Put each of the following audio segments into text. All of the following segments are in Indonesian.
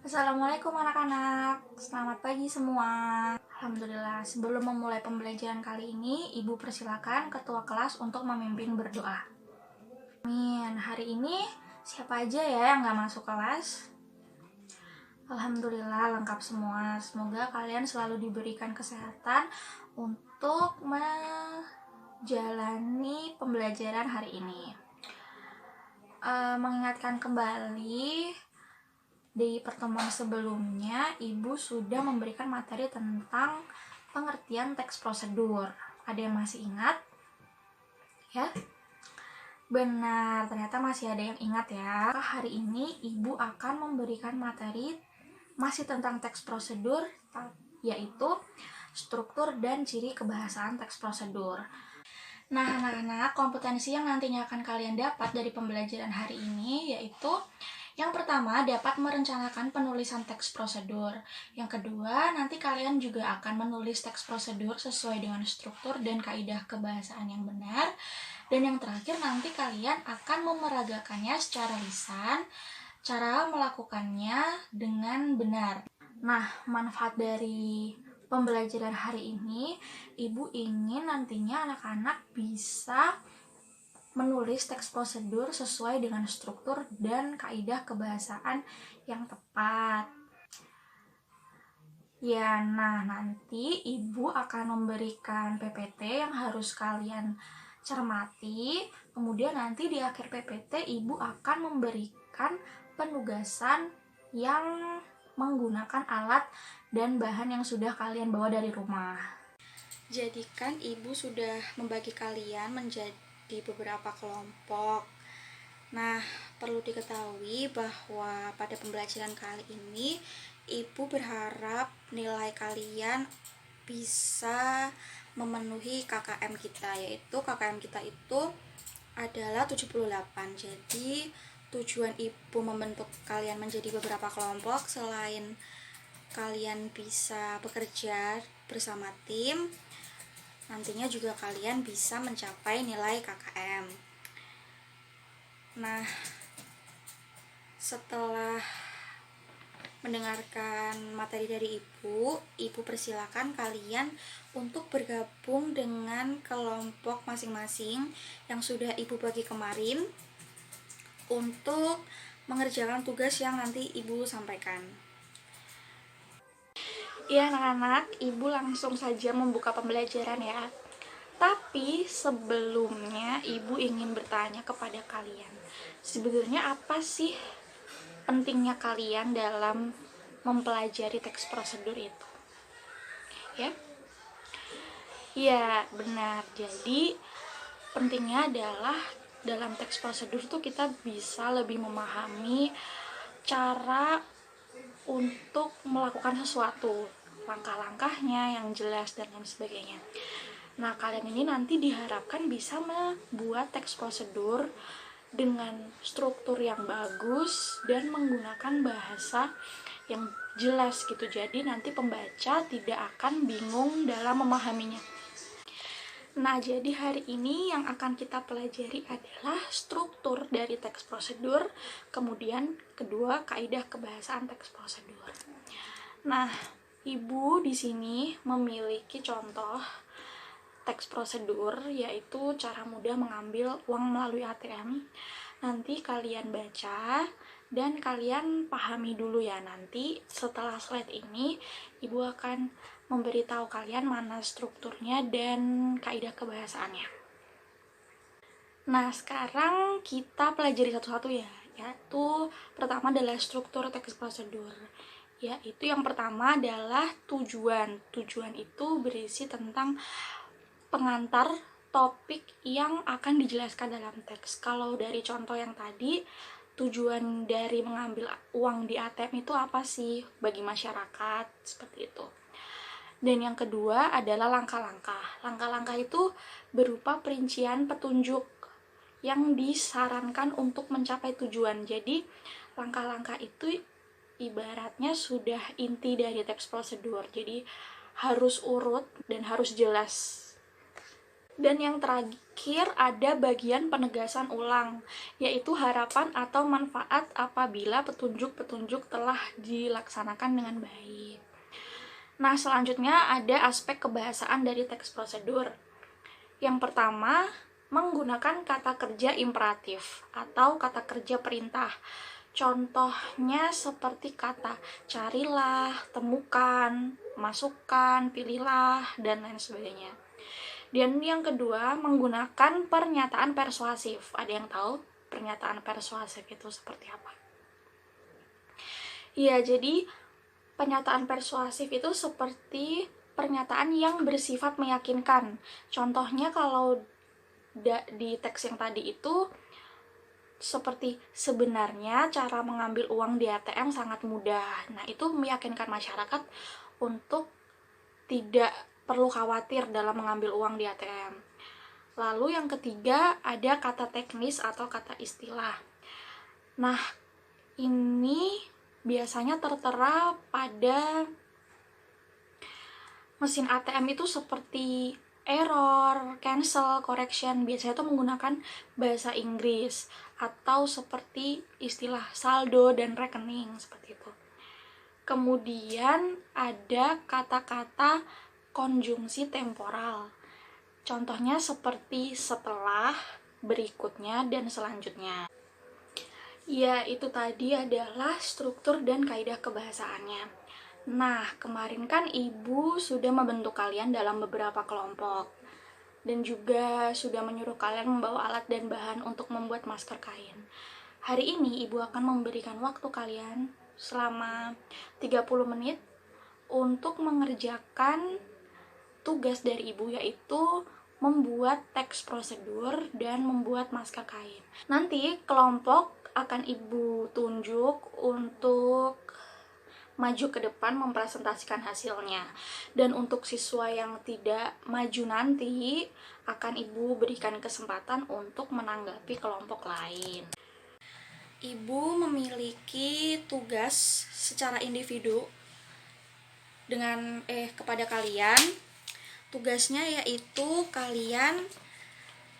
Assalamualaikum anak-anak, selamat pagi semua. Alhamdulillah, sebelum memulai pembelajaran kali ini, Ibu persilakan ketua kelas untuk memimpin berdoa. Amin. Hari ini siapa aja ya yang gak masuk kelas? Alhamdulillah lengkap semua. Semoga kalian selalu diberikan kesehatan untuk menjalani pembelajaran hari ini. Mengingatkan kembali, di pertemuan sebelumnya, Ibu sudah memberikan materi tentang pengertian teks prosedur. Ada yang masih ingat? Ya? Benar, ternyata masih ada yang ingat ya. Hari ini Ibu akan memberikan materi masih tentang teks prosedur, yaitu struktur dan ciri kebahasaan teks prosedur. Nah, anak-anak, kompetensi yang nantinya akan kalian dapat dari pembelajaran hari ini yaitu yang pertama, dapat merencanakan penulisan teks prosedur. Yang kedua, nanti kalian juga akan menulis teks prosedur sesuai dengan struktur dan kaidah kebahasaan yang benar. Dan yang terakhir, nanti kalian akan memeragakannya secara lisan, cara melakukannya dengan benar. Nah, manfaat dari pembelajaran hari ini, Ibu ingin nantinya anak-anak bisa menulis teks prosedur sesuai dengan struktur dan kaidah kebahasaan yang tepat. Ya, nah nanti Ibu akan memberikan PPT yang harus kalian cermati. Kemudian nanti di akhir PPT Ibu akan memberikan penugasan yang menggunakan alat dan bahan yang sudah kalian bawa dari rumah. Jadikan Ibu sudah membagi kalian menjadi di beberapa kelompok. Nah, perlu diketahui bahwa pada pembelajaran kali ini Ibu berharap nilai kalian bisa memenuhi KKM kita, yaitu KKM kita itu adalah 78. Jadi tujuan Ibu membentuk kalian menjadi beberapa kelompok selain kalian bisa bekerja bersama tim, nantinya juga kalian bisa mencapai nilai KKM. Nah, setelah mendengarkan materi dari Ibu persilakan kalian untuk bergabung dengan kelompok masing-masing yang sudah Ibu bagi kemarin untuk mengerjakan tugas yang nanti Ibu sampaikan. Ya anak-anak, Ibu langsung saja membuka pembelajaran ya. Tapi sebelumnya Ibu ingin bertanya kepada kalian, sebenarnya apa sih pentingnya kalian dalam mempelajari teks prosedur itu? Ya? Ya, benar. Jadi pentingnya adalah dalam teks prosedur tuh kita bisa lebih memahami cara untuk melakukan sesuatu, langkah-langkahnya yang jelas dan lain sebagainya. Nah, kalian ini nanti diharapkan bisa membuat teks prosedur dengan struktur yang bagus dan menggunakan bahasa yang jelas gitu. Jadi nanti pembaca tidak akan bingung dalam memahaminya. Nah, jadi hari ini yang akan kita pelajari adalah struktur dari teks prosedur, kemudian kedua kaidah kebahasaan teks prosedur. Nah, Ibu di sini memiliki contoh teks prosedur, yaitu cara mudah mengambil uang melalui ATM. Nanti kalian baca dan kalian pahami dulu ya. Nanti setelah slide ini Ibu akan memberitahu kalian mana strukturnya dan kaidah kebahasaannya. Nah, sekarang kita pelajari satu-satu ya. Yaitu pertama adalah struktur teks prosedur. Yaitu yang pertama adalah tujuan. Tujuan itu berisi tentang pengantar topik yang akan dijelaskan dalam teks. Kalau dari contoh yang tadi, tujuan dari mengambil uang di ATM itu apa sih bagi masyarakat, seperti itu. Dan yang kedua adalah langkah-langkah. Langkah-langkah itu berupa perincian petunjuk yang disarankan untuk mencapai tujuan. Jadi langkah-langkah itu ibaratnya sudah inti dari teks prosedur. Jadi harus urut dan harus jelas. Dan yang terakhir ada bagian penegasan ulang, yaitu harapan atau manfaat apabila petunjuk-petunjuk telah dilaksanakan dengan baik. Nah, selanjutnya ada aspek kebahasaan dari teks prosedur. Yang pertama, menggunakan kata kerja imperatif atau kata kerja perintah. Contohnya seperti kata carilah, temukan, masukkan, pilihlah, dan lain sebagainya. Dan yang kedua, menggunakan pernyataan persuasif. Ada yang tahu pernyataan persuasif itu seperti apa? Iya, jadi pernyataan persuasif itu seperti pernyataan yang bersifat meyakinkan. Contohnya kalau di teks yang tadi itu seperti sebenarnya cara mengambil uang di ATM sangat mudah. Nah, itu meyakinkan masyarakat untuk tidak perlu khawatir dalam mengambil uang di ATM. Lalu yang ketiga ada kata teknis atau kata istilah. Nah, ini biasanya tertera pada mesin ATM itu seperti error, cancel, correction. Biasanya itu menggunakan bahasa Inggris atau seperti istilah saldo dan rekening seperti itu. Kemudian ada kata-kata konjungsi temporal. Contohnya seperti setelah, berikutnya, dan selanjutnya. Ya, itu tadi adalah struktur dan kaidah kebahasaannya. Nah, kemarin kan Ibu sudah membentuk kalian dalam beberapa kelompok. Dan juga sudah menyuruh kalian membawa alat dan bahan untuk membuat masker kain. Hari ini Ibu akan memberikan waktu kalian selama 30 menit untuk mengerjakan tugas dari Ibu, yaitu membuat teks prosedur dan membuat masker kain. Nanti kelompok akan Ibu tunjuk untuk maju ke depan mempresentasikan hasilnya. Dan untuk siswa yang tidak maju nanti akan Ibu berikan kesempatan untuk menanggapi kelompok lain. Ibu memiliki tugas secara individu dengan kepada kalian. Tugasnya yaitu kalian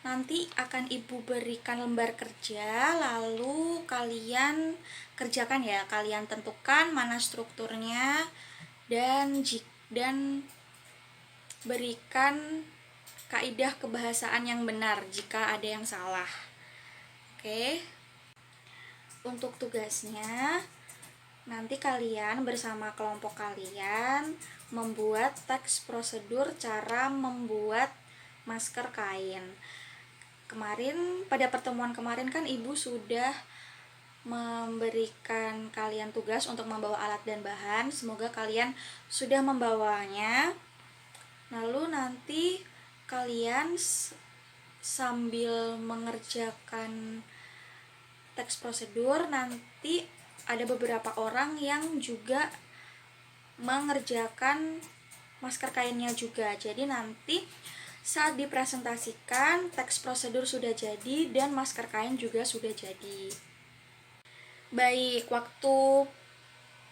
nanti akan Ibu berikan lembar kerja, lalu kalian kerjakan ya. Kalian tentukan mana strukturnya dan berikan kaidah kebahasaan yang benar jika ada yang salah. Oke. Untuk tugasnya nanti kalian bersama kelompok kalian membuat teks prosedur cara membuat masker kain. Pada pertemuan kemarin kan Ibu sudah memberikan kalian tugas untuk membawa alat dan bahan. Semoga kalian sudah membawanya. Lalu nanti kalian sambil mengerjakan teks prosedur, nanti ada beberapa orang yang juga mengerjakan masker kainnya juga. Jadi nanti saat dipresentasikan teks prosedur sudah jadi dan masker kain juga sudah jadi. Baik, waktu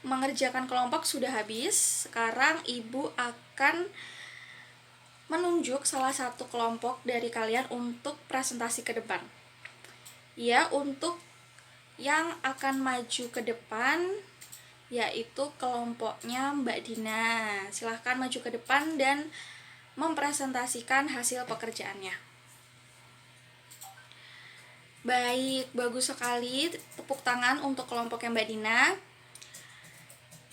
mengerjakan kelompok sudah habis. Sekarang Ibu akan menunjuk salah satu kelompok dari kalian untuk presentasi ke depan. Ya, untuk yang akan maju ke depan yaitu kelompoknya Mbak Dina. Silahkan maju ke depan dan mempresentasikan hasil pekerjaannya. Baik, bagus sekali. Tepuk tangan untuk kelompoknya Mbak Dina.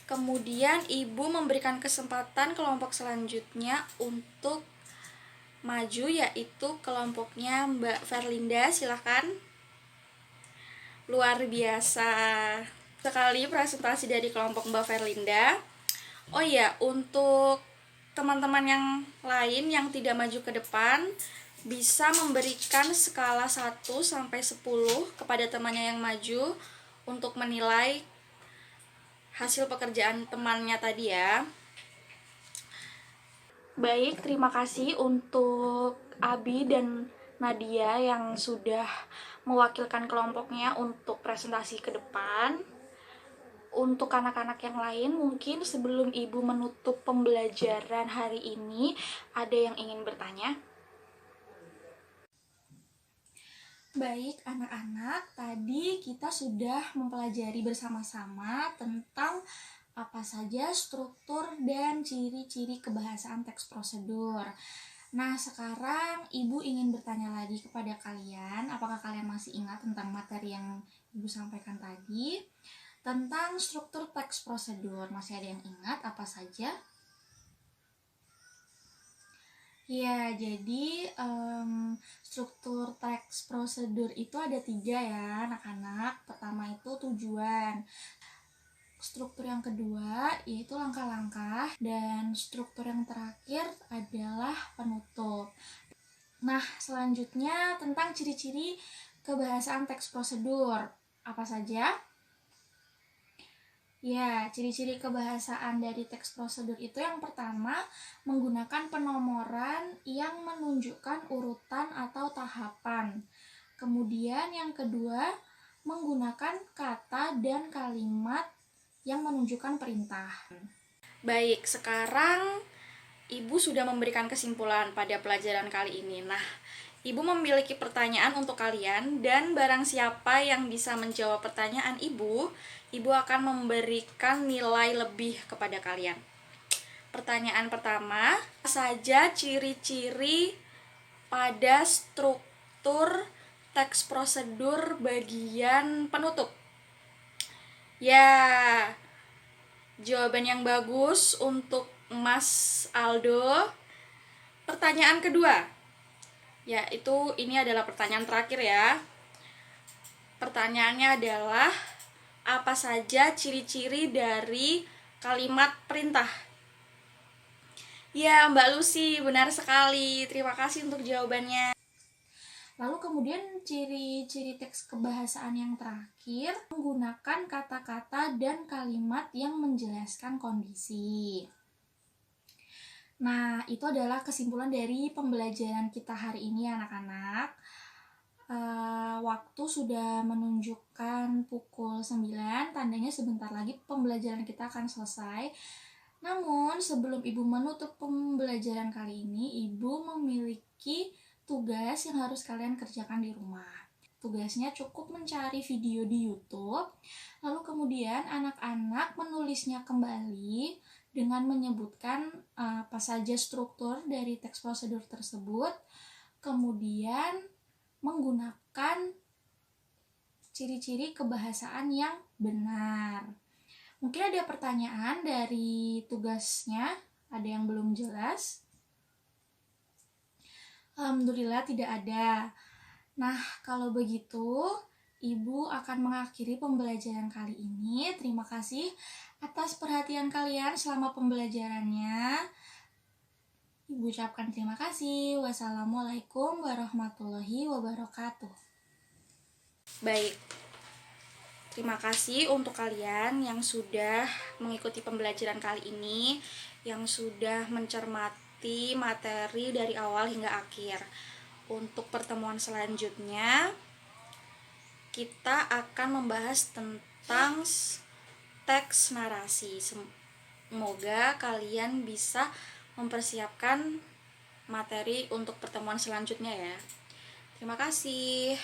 Kemudian Ibu memberikan kesempatan kelompok selanjutnya untuk maju, yaitu kelompoknya Mbak Verlinda. Silahkan. Luar biasa sekali presentasi dari kelompok Mbak Verlinda. Oh ya, untuk teman-teman yang lain yang tidak maju ke depan bisa memberikan skala 1 sampai 10 kepada temannya yang maju untuk menilai hasil pekerjaan temannya tadi ya. Baik, terima kasih untuk Abi dan Nadia yang sudah mewakilkan kelompoknya untuk presentasi ke depan. Untuk anak-anak yang lain, mungkin sebelum Ibu menutup pembelajaran hari ini, ada yang ingin bertanya? Baik anak-anak, tadi kita sudah mempelajari bersama-sama tentang apa saja struktur dan ciri-ciri kebahasaan teks prosedur. Nah, sekarang Ibu ingin bertanya lagi kepada kalian, apakah kalian masih ingat tentang materi yang Ibu sampaikan tadi? Tentang struktur teks prosedur, masih ada yang ingat apa saja? Ya, jadi struktur teks prosedur itu ada 3 ya anak-anak. Pertama itu tujuan. Struktur yang kedua yaitu langkah-langkah. Dan struktur yang terakhir adalah penutup. Nah, selanjutnya tentang ciri-ciri kebahasaan teks prosedur. Apa saja? Ya, ciri-ciri kebahasaan dari teks prosedur itu yang pertama, menggunakan penomoran yang menunjukkan urutan atau tahapan. Kemudian yang kedua, menggunakan kata dan kalimat yang menunjukkan perintah. Baik, sekarang Ibu sudah memberikan kesimpulan pada pelajaran kali ini. Nah, Ibu memiliki pertanyaan untuk kalian, dan barang siapa yang bisa menjawab pertanyaan Ibu akan memberikan nilai lebih kepada kalian. Pertanyaan pertama, apa saja ciri-ciri pada struktur teks prosedur bagian penutup? Ya, jawaban yang bagus untuk Mas Aldo. Pertanyaan kedua, yaitu ini adalah pertanyaan terakhir ya. Pertanyaannya adalah, apa saja ciri-ciri dari kalimat perintah? Ya, Mbak Lucy, benar sekali. Terima kasih untuk jawabannya. Lalu kemudian ciri-ciri teks kebahasaan yang terakhir, menggunakan kata-kata dan kalimat yang menjelaskan kondisi. Nah, itu adalah kesimpulan dari pembelajaran kita hari ini anak-anak. Waktu sudah menunjukkan pukul 9, tandanya sebentar lagi pembelajaran kita akan selesai. Namun, sebelum Ibu menutup pembelajaran kali ini, Ibu memiliki tugas yang harus kalian kerjakan di rumah. Tugasnya cukup mencari video di YouTube, lalu kemudian anak-anak menulisnya kembali dengan menyebutkan apa saja struktur dari teks prosedur tersebut, kemudian menggunakan ciri-ciri kebahasaan yang benar. Mungkin ada pertanyaan dari tugasnya, ada yang belum jelas? Alhamdulillah tidak ada. Nah, kalau begitu, Ibu akan mengakhiri pembelajaran kali ini. Terima kasih atas perhatian kalian selama pembelajarannya. Ibu ucapkan terima kasih. Wassalamualaikum warahmatullahi wabarakatuh. Baik, terima kasih untuk kalian yang sudah mengikuti pembelajaran kali ini, yang sudah mencermati materi dari awal hingga akhir. Untuk pertemuan selanjutnya, kita akan membahas tentang teks narasi. Semoga kalian bisa mempersiapkan materi untuk pertemuan selanjutnya ya. Terima kasih.